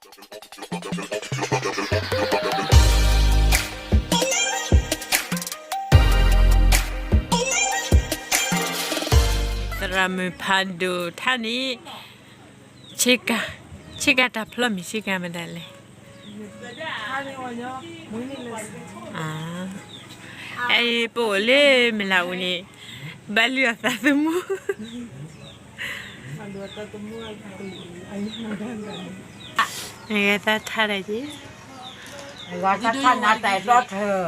รามือพันดูท่านี้ชิกาดับพลมีชิกาไม่ได้เลยไอ้โปเล่ไม่เล่านี่บาลีอัตตมูนี่ก็ท่าอะไรจีว่าถ้าท่านอาแต่รอดเธอ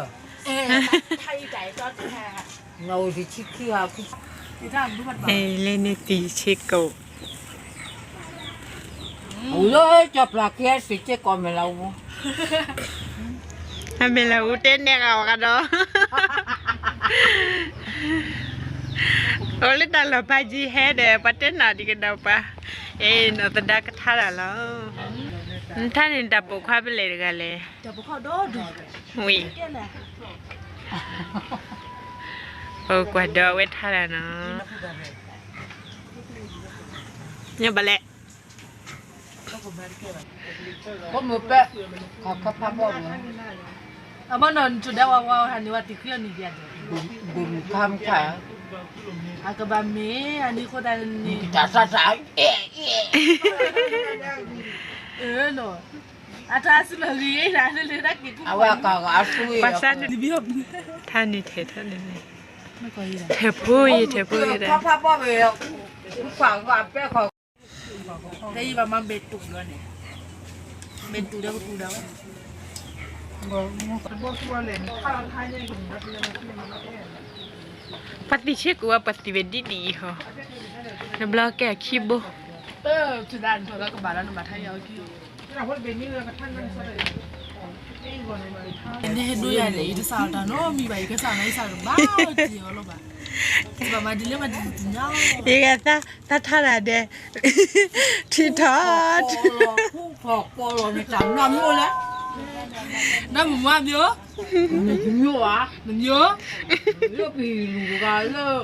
ไทยใจรอดแท้เงาที่ชิคกี้พายไอ้เล่นตีชิโกโอ้เลยจับหลักแค่สิเจ๊ก่อนไม่เรา ทำไมเราเต้นเนี่ยเอากันเนาะโอ้เลยตลอดไปจีแฮเดปเต้นหนาดีกันเดาปะนอตดากท่าแล้วท่านนี่ดับปุข้าไปเลยกันเลยดับเข้าโดดหุยโอ้กว่าดอเวทท่าแล้วเนาะเนี่ยบะเละก็มือเป๊ะขับพับบ่อยเอามานอนจุดได้ว่าฮันนี่ว่าติเครียดนี่เดียวบุญทำค่ะอากาบามีอันนี้คนนั้นนี่จะสายเนาะอาจารย์สุรลีนะเลยนักกินเอาว่าก็อาซุยภาษาดิบิบท่านนี่เทท่านนี่ไม่ค่อยได้เทพุยได้ขับพับบ่อยฝังว่าเป๊ะเขาได้ยินว่ามันเบ็ดตุกด้วยเนี่ยเบ็ดตุกเดียวตุกเดียวปฏิเชกุว่าปฏิเวดดีเหรอน้ำบล็อกแกคีบจุดนั้นเธอแล้วก็บาแล้วมาไทยเอาคิวเนี่ยดูอย่างนี้ที่สาวตาโน้มีใบก็สาวในสาวบ้าจีอ๋อหรอบ้าที่บ้ามาดิเลมาดิจิเนาะยังไงถ้าท่าอะไรที่ทอดผู้ผอกปอลในจังน้ำอยู่แล้วน้ำมันว่าเยอะมันเยอะอ่ะมันเยอะเยอะปีลูกกันเลย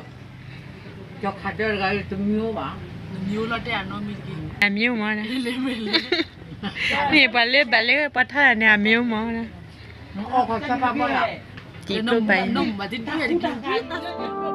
จะขัดได้ไงจะมีเยอะป่ะมันเยอะแล้วแต่น้องมีกินมิวมั้งนะเลยนี่บาเล่ปัทท่าเนี่ยมิวมั้งนะออกจากบ้านบ่อยจีบไปนุ่มมาที่นี่กิน